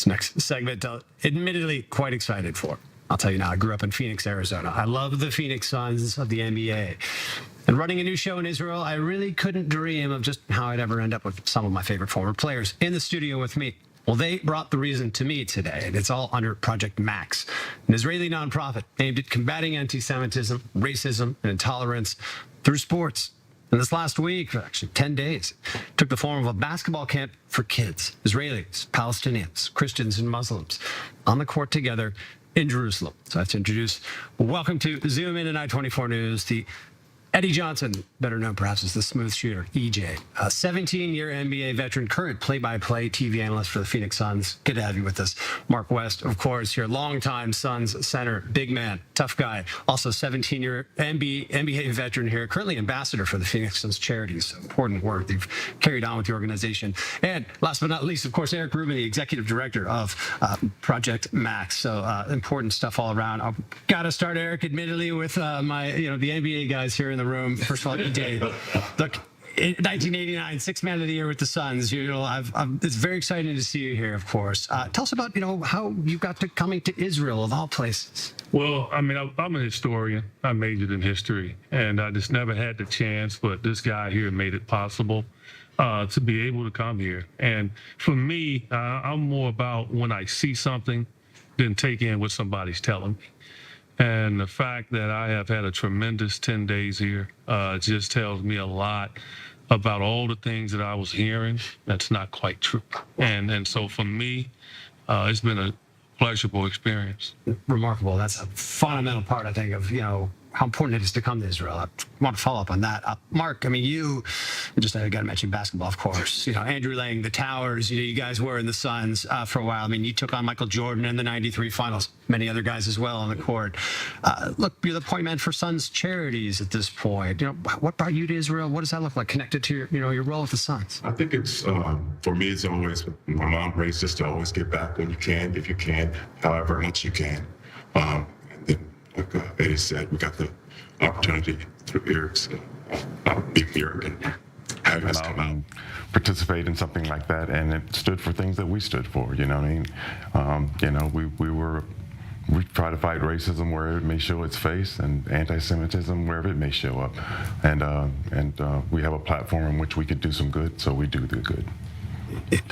This next segment, admittedly quite excited for. I'll tell you now, I grew up in Phoenix, Arizona. I love the Phoenix Suns of the NBA. And running a new show in Israel, I really couldn't dream of just how I'd ever end up with some of my favorite former players in the studio with me. Well, they brought the reason to me today, and it's all under Project Max, an Israeli nonprofit aimed at combating anti-Semitism, racism, and intolerance through sports. And this last week, actually 10 days, took the form of a basketball camp for kids, Israelis, Palestinians, Christians, and Muslims, on the court together in Jerusalem. So I have to introduce, welcome to Zoom In and I-24 News, the Eddie Johnson, better known perhaps as the smooth shooter, EJ, a 17-year NBA veteran, current play-by-play TV analyst for the Phoenix Suns. Good to have you with us. Mark West, of course, your longtime Suns center, big man, tough guy, also 17-year NBA veteran here, currently ambassador for the Phoenix Suns charities. So important work you've carried on with the organization. And last but not least, of course, Eric Rubin, the executive director of Project Max. So important stuff all around. I've got to start, Eric, admittedly, with the NBA guys here in the room. First of all, EJ, look, in 1989, sixth man of the year with the Suns. It's very exciting to see you here, of course. Tell us about, how you got to coming to Israel, of all places. Well, I mean, I'm a historian. I majored in history, and I just never had the chance, but this guy here made it possible to be able to come here. And for me, I'm more about when I see something than take in what somebody's telling me. And the fact that I have had a tremendous 10 days here just tells me a lot about all the things that I was hearing that's not quite true. And so for me, it's been a pleasurable experience. Remarkable. That's a fundamental part, I think, of, how important it is to come to Israel. I want to follow up on that. Mark, I mean, I got to mention basketball, of course. Andrew Lang, the Towers, you guys were in the Suns for a while. I mean, you took on Michael Jordan in the 93 finals, many other guys as well on the court. Look, you're the point man for Suns charities at this point. What brought you to Israel? What does that look like connected to your role with the Suns? I think it's, for me, it's always, my mom raised us to always give back when you can, if you can, however much you can. And then, like Eddie said, we got the opportunity through Eric's meet Eric and having us come out. Participate in something like that, and it stood for things that we stood for. You know what I mean? We try to fight racism where it may show its face, and anti-Semitism wherever it may show up, and we have a platform in which we could do some good, so we do the good.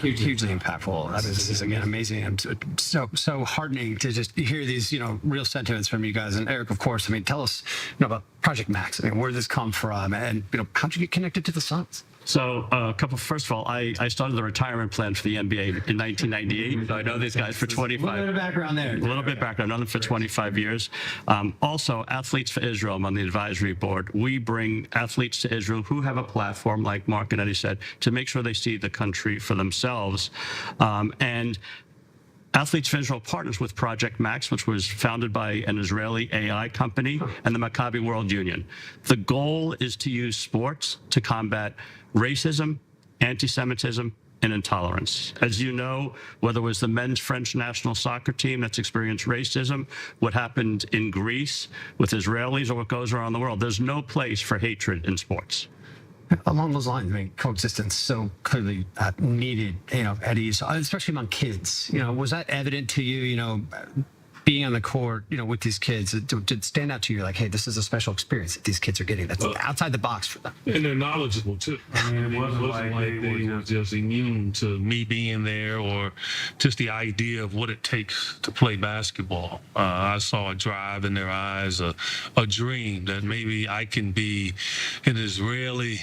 Hugely impactful. This is again amazing, and so heartening to just hear these real sentiments from you guys. And Eric, of course, I mean, tell us about Project Max. I mean, where did this come from, and how'd you get connected to the Suns? So first of all, I started the retirement plan for the NBA in 1998. So I know these guys for 25. A little bit of background there. A little bit of background. I've known them for 25 years. Also, Athletes for Israel, I'm on the advisory board. We bring athletes to Israel who have a platform, like Mark and Eddie said, to make sure they see the country for themselves. And Athletes for Israel partners with Project Max, which was founded by an Israeli AI company, and the Maccabi World Union. The goal is to use sports to combat racism, anti-Semitism, and intolerance. As you know, whether it was the men's French national soccer team that's experienced racism, what happened in Greece with Israelis, or what goes around the world, there's no place for hatred in sports. Along those lines, I mean, coexistence so clearly needed, Eddie, especially among kids. Was that evident to you, being on the court, with these kids? Did it stand out to you like, hey, this is a special experience that these kids are getting that's outside the box for them? And they're knowledgeable, too. I mean, it wasn't like they were just immune to me being there or just the idea of what it takes to play basketball. I saw a drive in their eyes, a dream that maybe I can be an Israeli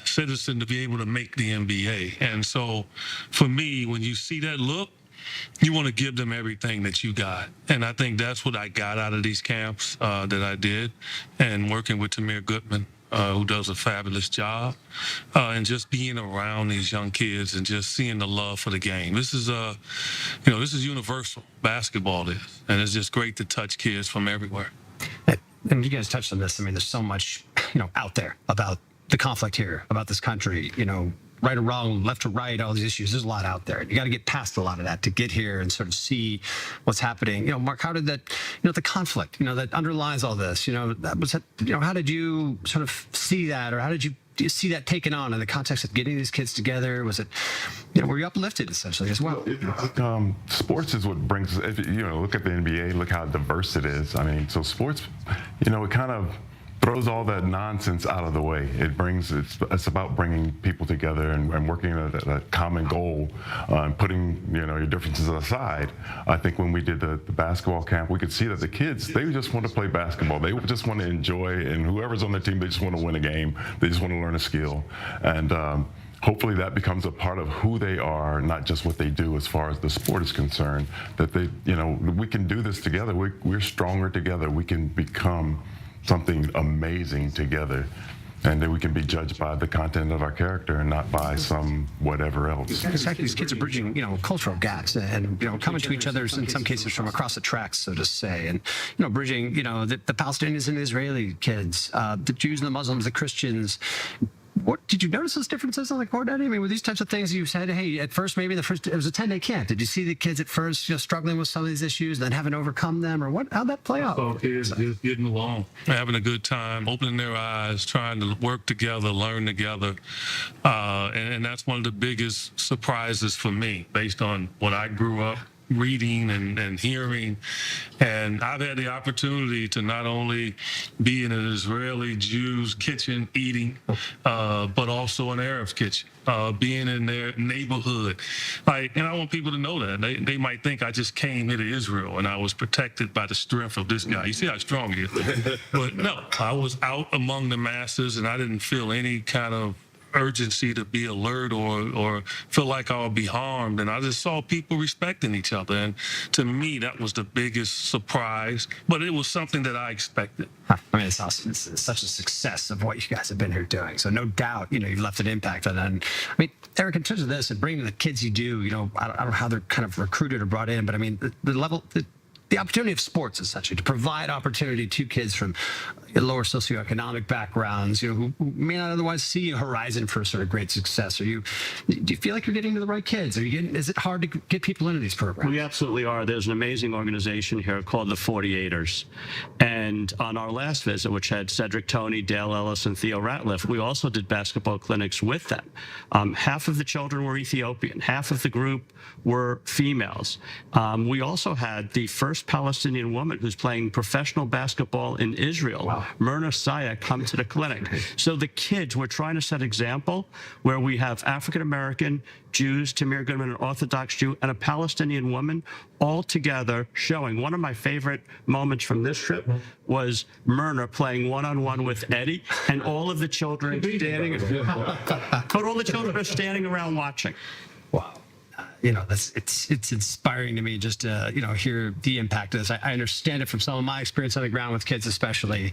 citizen to be able to make the NBA. And so for me, when you see that look, you want to give them everything that you got. And I think that's what I got out of these camps that I did, and working with Tamir Goodman, who does a fabulous job, and just being around these young kids and just seeing the love for the game. This is, this is universal, basketball is, and it's just great to touch kids from everywhere. And you guys touched on this. I mean, there's so much, out there about the conflict here, about this country, right or wrong, left or right, all these issues. There's a lot out there. You got to get past a lot of that to get here and sort of see what's happening. Mark, how did that, the conflict, that underlies all this, how did you sort of see that, or how did you see that taken on in the context of getting these kids together? Was it, were you uplifted essentially as well? Sports is what brings, if look at the NBA, look how diverse it is. I mean, so sports, it kind of throws all that nonsense out of the way. It's about bringing people together and working at a common goal, and putting your differences aside. I think when we did the basketball camp, we could see that the kids, they just want to play basketball. They just want to enjoy, and whoever's on the team, they just want to win a game. They just want to learn a skill, and hopefully that becomes a part of who they are, not just what they do as far as the sport is concerned. That they, we can do this together. We're stronger together. We can become something amazing together, and then we can be judged by the content of our character and not by some whatever else. In fact, these kids are bridging, cultural gaps and, coming to each other in some cases from across the tracks, so to say, and, bridging, the Palestinians and Israeli kids, the Jews and the Muslims, the Christians. What did you notice those differences on the court, Eddie? I mean, were these types of things you said, hey, at first, maybe it was a 10-day camp. Did you see the kids at first struggling with some of these issues, then having overcome them, or how'd that play out? So kids just getting along, having a good time, opening their eyes, trying to work together, learn together. And that's one of the biggest surprises for me, based on what I grew up reading and hearing. And I've had the opportunity to not only be in an Israeli Jew's kitchen eating, but also an Arab's kitchen, being in their neighborhood. And I want people to know that. They might think I just came here to Israel and I was protected by the strength of this guy. You see how strong he is. But no, I was out among the masses, and I didn't feel any kind of urgency to be alert or feel like I'll be harmed. And I just saw people respecting each other. And to me, that was the biggest surprise, but it was something that I expected. I mean, it's awesome. It's such a success of what you guys have been here doing. So no doubt, you've left an impact on that. And I mean, Eric, in terms of this and bringing the kids you do, I don't know how they're kind of recruited or brought in, but I mean, the level, the opportunity of sports, essentially, to provide opportunity to kids from lower socioeconomic backgrounds, who may not otherwise see a horizon for sort of great success. Do you feel like you're getting to the right kids? Is it hard to get people into these programs? We absolutely are. There's an amazing organization here called the 48ers. And on our last visit, which had Cedric Toney, Dale Ellis, and Theo Ratliff, we also did basketball clinics with them. Half of the children were Ethiopian. Half of the group were females. We also had the first Palestinian woman who's playing professional basketball in Israel. Wow. Myrna Saya, come to the clinic. So the kids, we're trying to set example where we have African-American, Jews, Tamir Goodman, an Orthodox Jew, and a Palestinian woman all together showing. One of my favorite moments from this trip was Myrna playing one-on-one with Eddie, and all of the children standing, but all the children are standing around watching. Wow. It's inspiring to me just to, hear the impact of this. I understand it from some of my experience on the ground with kids, especially.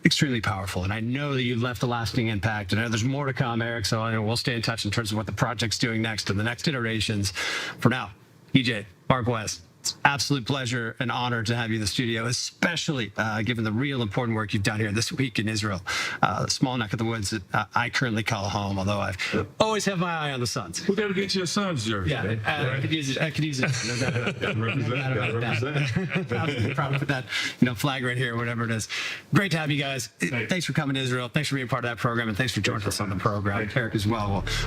Extremely powerful. And I know that you left a lasting impact. And I know there's more to come, Eric. So we'll stay in touch in terms of what the project's doing next and the next iterations. For now, EJ, Mark West, it's an absolute pleasure and honor to have you in the studio, especially given the real important work you've done here this week in Israel, the small neck of the woods that I currently call home, although I've always have my eye on the Suns. We got to get your son's jersey. Yeah, I could use it. I could use it. No doubt about that. I'm proud to put that, flag right here, whatever it is. Great to have you guys. Thanks for coming to Israel. Thanks for being part of that program, and thanks for joining us on the program. Eric as well.